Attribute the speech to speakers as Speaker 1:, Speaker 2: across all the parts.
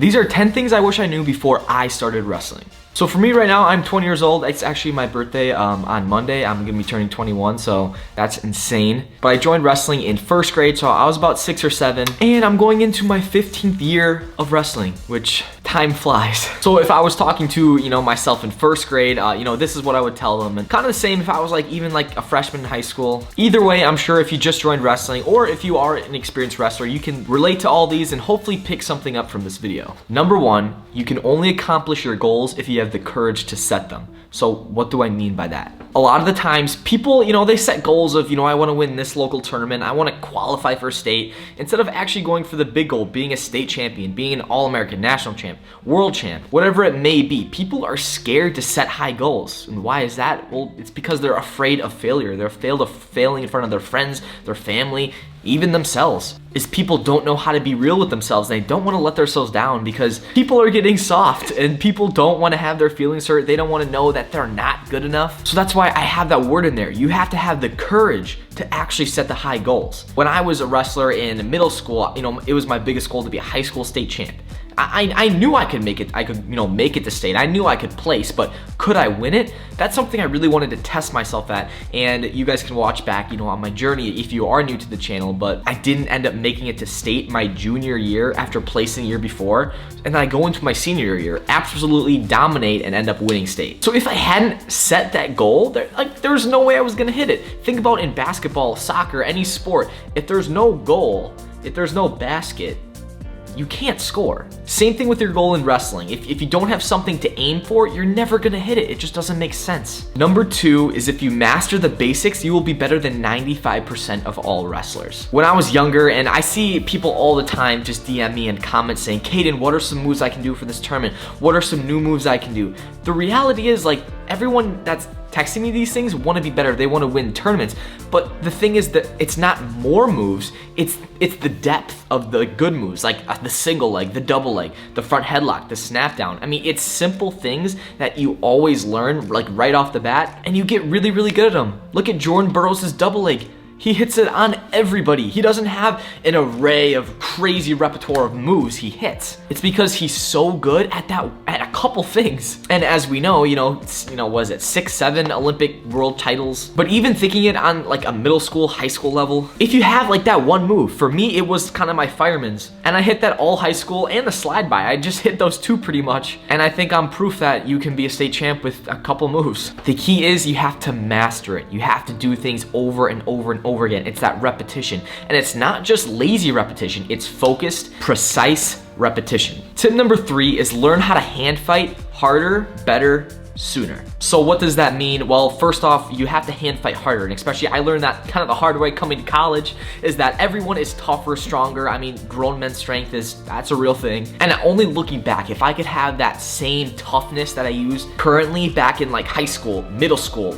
Speaker 1: These are 10 things I wish I knew before I started wrestling. So for me right now, I'm 20 years old. It's actually my birthday on Monday. I'm gonna be turning 21, so that's insane. But I joined wrestling in first grade, so I was about 6 or 7. And I'm going into my 15th year of wrestling, which time flies. So if I was talking to, myself in first grade, this is what I would tell them. And kind of the same if I was even a freshman in high school. Either way, I'm sure if you just joined wrestling or if you are an experienced wrestler, you can relate to all these and hopefully pick something up from this video. Number 1, you can only accomplish your goals if you have the courage to set them. So what do I mean by that? A lot of the times people, they set goals of, I want to win this local tournament. I want to qualify for state instead of actually going for the big goal, being a state champion, being an All-American, national champ, world champ, whatever it may be. People are scared to set high goals. And why is that? Well, it's because they're afraid of failure. They're afraid of failing in front of their friends, their family, even themselves. Is people don't know how to be real with themselves. They don't want to let themselves down because people are getting soft and people don't want to have their feelings hurt. They don't want to know that they're not good enough. So that's why I have that word in there. You have to have the courage to actually set the high goals. When I was a wrestler in middle school, it was my biggest goal to be a high school state champ. I knew I could make it. I could, make it to state. I knew I could place, but could I win it? That's something I really wanted to test myself at. And you guys can watch back, on my journey if you are new to the channel. But I didn't end up making it to state my junior year after placing the year before. And then I go into my senior year, absolutely dominate and end up winning state. So if I hadn't set that goal, there's no way I was gonna hit it. Think about in basketball, soccer, any sport. If there's no goal, if there's no basket, you can't score. Same thing with your goal in wrestling. If you don't have something to aim for, you're never gonna hit it. It just doesn't make sense. Number 2 is if you master the basics, you will be better than 95% of all wrestlers. When I was younger, and I see people all the time just DM me and comment saying, Cayden, what are some moves I can do for this tournament? What are some new moves I can do? The reality is everyone that's texting me these things want to be better. They want to win tournaments. But the thing is that it's not more moves. It's the depth of the good moves, like the single leg, the double leg, the front headlock, the snap down. I mean, it's simple things that you always learn right off the bat, and you get really, really good at them. Look at Jordan Burroughs' double leg. He hits it on everybody. He doesn't have an array of crazy repertoire of moves he hits. It's because he's so good at a couple things. And as we know, was it 6, 7 Olympic world titles? But even thinking it on a middle school, high school level, if you have that one move, for me, it was kind of my fireman's. And I hit that all high school and the slide by. I just hit those 2 pretty much. And I think I'm proof that you can be a state champ with a couple moves. The key is you have to master it. You have to do things over and over and over again. It's that repetition. And it's not just lazy repetition, it's focused, precise repetition. Tip number 3 is learn how to hand fight harder, better, sooner. So what does that mean? Well, first off, you have to hand fight harder, and especially I learned that kind of the hard way coming to college, is that everyone is tougher, stronger. I mean, grown men's strength that's a real thing. And only looking back, if I could have that same toughness that I use currently back in high school, middle school,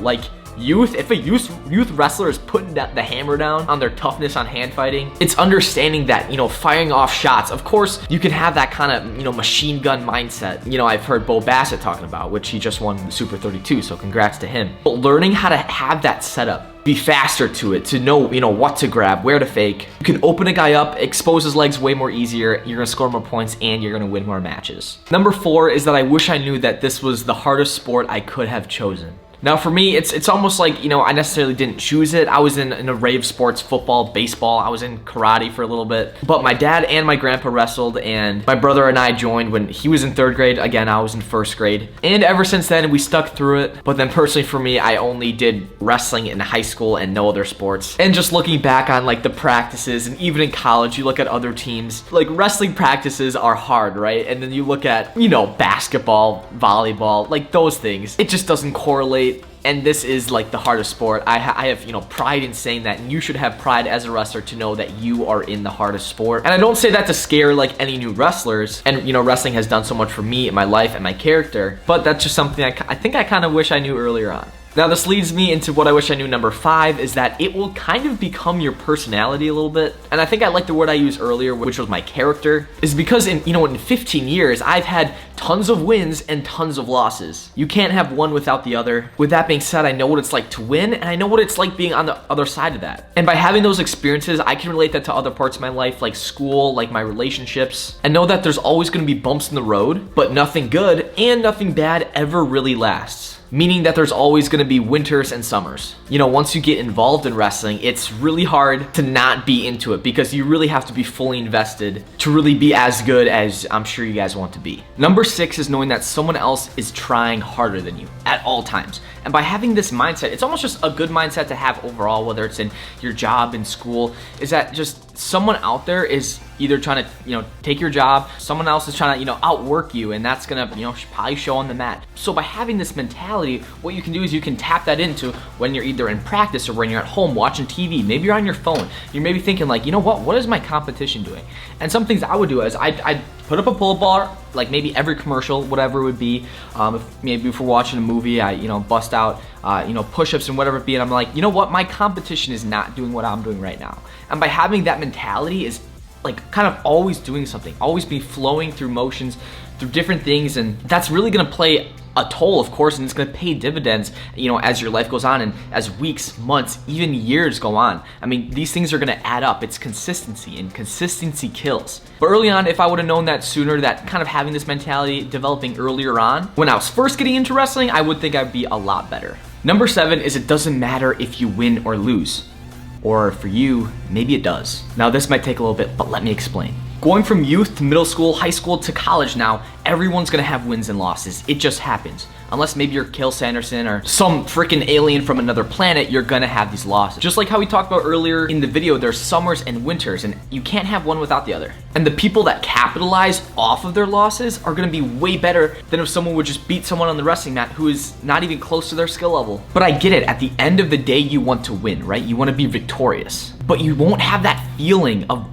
Speaker 1: youth, if a youth wrestler is putting the hammer down on their toughness on hand fighting, it's understanding that, firing off shots. Of course, you can have that kind of, machine gun mindset. I've heard Bo Bassett talking about, which he just won the Super 32, so congrats to him. But learning how to have that setup, be faster to it, to know, what to grab, where to fake. You can open a guy up, expose his legs way more easier, you're gonna score more points, and you're gonna win more matches. Number 4 is that I wish I knew that this was the hardest sport I could have chosen. Now for me, it's almost I necessarily didn't choose it. I was in an array of sports, football, baseball, I was in karate for a little bit. But my dad and my grandpa wrestled, and my brother and I joined when he was in 3rd grade. Again, I was in 1st grade. And ever since then, we stuck through it. But then personally for me, I only did wrestling in high school and no other sports. And just looking back on the practices, and even in college, you look at other teams, wrestling practices are hard, right? And then you look at, basketball, volleyball, those things. It just doesn't correlate. And this is the hardest sport. I have pride in saying that, and you should have pride as a wrestler to know that you are in the hardest sport. And I don't say that to scare any new wrestlers. And wrestling has done so much for me in my life and my character. But that's just something I think I kind of wish I knew earlier on. Now this leads me into what I wish I knew number 5, is that it will kind of become your personality a little bit. And I think I like the word I used earlier, which was my character, is because in 15 years, I've had tons of wins and tons of losses. You can't have one without the other. With that being said, I know what it's like to win, and I know what it's like being on the other side of that. And by having those experiences, I can relate that to other parts of my life, like school, like my relationships, and know that there's always gonna be bumps in the road, but nothing good and nothing bad ever really lasts. Meaning that there's always gonna be winters and summers. Once you get involved in wrestling, it's really hard to not be into it because you really have to be fully invested to really be as good as I'm sure you guys want to be. Number 6 is knowing that someone else is trying harder than you at all times. And by having this mindset, it's almost just a good mindset to have overall, whether it's in your job, in school, is that just someone out there is either trying to, take your job, someone else is trying to, outwork you, and that's gonna, probably show on the mat. So by having this mentality, what you can do is you can tap that into when you're either in practice or when you're at home watching TV. Maybe you're on your phone. You're maybe thinking like, what is my competition doing? And some things I would do is I'd put up a pull-up bar, like maybe every commercial, whatever it would be. If we're watching a movie, I bust out push-ups and whatever it be, and I'm like, my competition is not doing what I'm doing right now. And by having that mentality is like kind of always doing something, always be flowing through motions, through different things, and that's really gonna play a toll, of course, and it's gonna pay dividends, as your life goes on and as weeks, months, even years go on. I mean, these things are gonna add up. It's consistency, and consistency kills. But early on, if I would have known that sooner, that kind of having this mentality developing earlier on, when I was first getting into wrestling, I would think I'd be a lot better. Number 7 is it doesn't matter if you win or lose. Or for you, maybe it does. Now this might take a little bit, but let me explain. Going from youth to middle school, high school to college now, everyone's gonna have wins and losses. It just happens. Unless maybe you're Cael Sanderson or some freaking alien from another planet, you're gonna have these losses. Just like how we talked about earlier in the video, there's summers and winters, and you can't have one without the other. And the people that capitalize off of their losses are gonna be way better than if someone would just beat someone on the wrestling mat who is not even close to their skill level. But I get it, at the end of the day, you want to win, right? You wanna be victorious. But you won't have that feeling of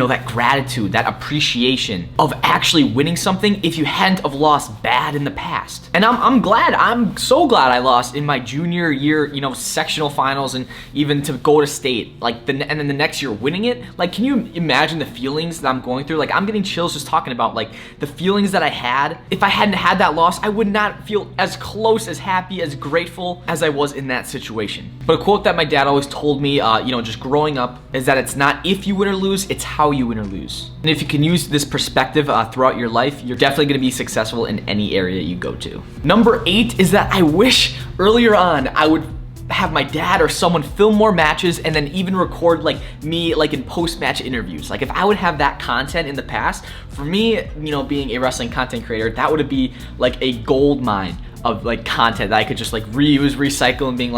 Speaker 1: that gratitude, that appreciation of actually winning something if you hadn't have lost bad in the past. And I'm so glad I lost in my junior year, sectional finals and even to go to state, and then the next year winning it. Like, can you imagine the feelings that I'm going through? Like, I'm getting chills just talking about the feelings that I had. If I hadn't had that loss, I would not feel as close, as happy, as grateful as I was in that situation. But a quote that my dad always told me, just growing up, is that it's not if you win or lose, it's how you win or lose. And if you can use this perspective throughout your life, you're definitely gonna be successful in any area you go to. Number 8 is that I wish earlier on I would have my dad or someone film more matches and then even record me in post-match interviews. Like, if I would have that content in the past, for me, being a wrestling content creator, that would be like a gold mine of content that I could just reuse, recycle, and being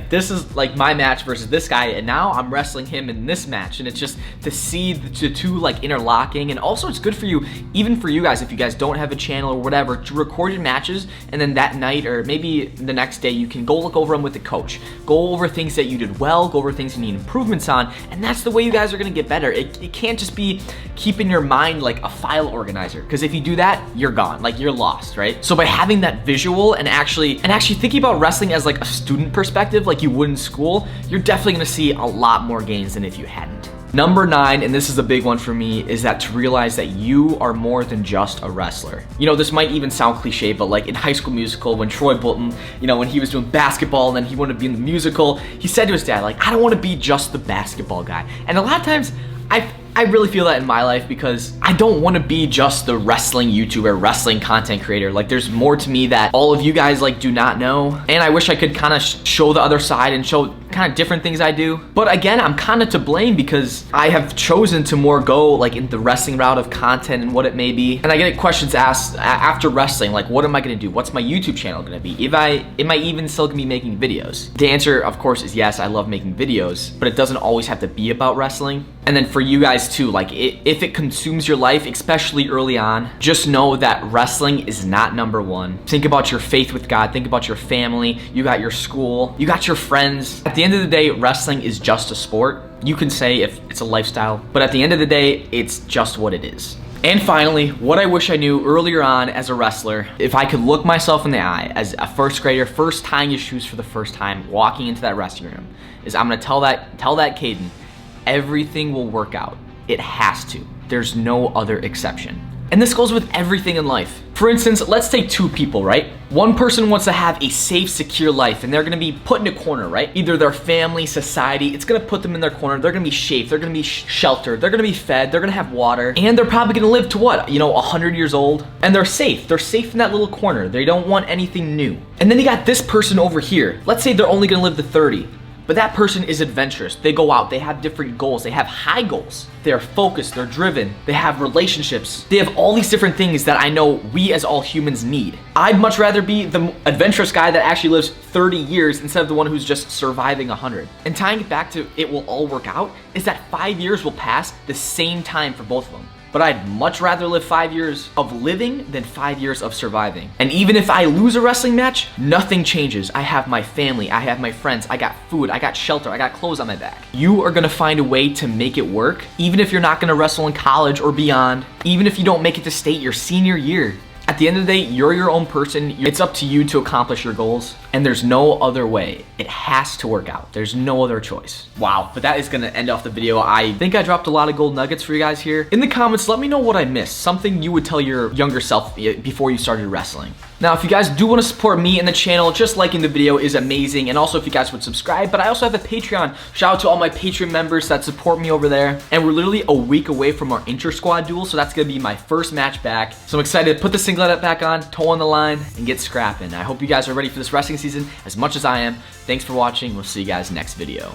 Speaker 1: this is my match versus this guy, and now I'm wrestling him in this match. And it's just to see the two interlocking. And also it's good for you, even for you guys, if you guys don't have a channel or whatever, to record your matches, and then that night or maybe the next day you can go look over them with the coach, go over things that you did well, go over things you need improvements on. And that's the way you guys are gonna get better. It can't just be keeping your mind like a file organizer, because if you do that, you're gone, you're lost, right? So by having that visual and actually thinking about wrestling as a student perspective, like you would in school, you're definitely gonna see a lot more gains than if you hadn't. Number 9, and this is the big one for me, is that to realize that you are more than just a wrestler. This might even sound cliche, but in High School Musical, when Troy Bolton, when he was doing basketball and then he wanted to be in the musical, he said to his dad, I don't want to be just the basketball guy. And a lot of times, I really feel that in my life, because I don't want to be just the wrestling YouTuber, wrestling content creator. There's more to me that all of you guys do not know. And I wish I could kind of show the other side and show kind of different things I do. But again, I'm kind of to blame because I have chosen to more go in the wrestling route of content and what it may be. And I get questions asked after wrestling, what am I gonna do? What's my YouTube channel gonna be? Am I even still gonna be making videos? The answer, of course, is yes, I love making videos, but it doesn't always have to be about wrestling. And then for you guys too, if it consumes your life, especially early on, just know that wrestling is not number one. Think about your faith with God, think about your family, you got your school, you got your friends. At the end of the day, wrestling is just a sport. You can say if it's a lifestyle, but at the end of the day, it's just what it is. And finally, what I wish I knew earlier on as a wrestler, if I could look myself in the eye as a first grader, first tying his shoes for the first time, walking into that wrestling room, is I'm gonna tell that Cayden, everything will work out. It has to. There's no other exception. And this goes with everything in life. For instance, let's take two people, right? One person wants to have a safe, secure life, and they're gonna be put in a corner, right? Either their family, society, it's gonna put them in their corner. They're gonna be safe, they're gonna be sheltered, they're gonna be fed, they're gonna have water, and they're probably gonna live to what? 100 years old. And they're safe. They're safe in that little corner. They don't want anything new. And then you got this person over here. Let's say they're only gonna live to 30. But that person is adventurous. They go out, they have different goals, they have high goals. They are focused, they're driven, they have relationships. They have all these different things that I know we as all humans need. I'd much rather be the adventurous guy that actually lives 30 years instead of the one who's just surviving 100. And tying it back to it will all work out is that 5 years will pass the same time for both of them. But I'd much rather live 5 years of living than 5 years of surviving. And even if I lose a wrestling match, nothing changes. I have my family, I have my friends, I got food, I got shelter, I got clothes on my back. You are gonna find a way to make it work, even if you're not gonna wrestle in college or beyond, even if you don't make it to state your senior year. At the end of the day, you're your own person. It's up to you to accomplish your goals, and there's no other way. It has to work out. There's no other choice. Wow, but that is gonna end off the video. I think I dropped a lot of gold nuggets for you guys here. In the comments, let me know what I missed. Something you would tell your younger self before you started wrestling. Now, if you guys do want to support me and the channel, just liking the video is amazing. And also if you guys would subscribe, but I also have a Patreon. Shout out to all my Patreon members that support me over there. And we're literally a week away from our inter-squad duel, so that's gonna be my first match back. So I'm excited to put the singlet back on, toe on the line, and get scrapping. I hope you guys are ready for this wrestling season as much as I am. Thanks for watching. We'll see you guys next video.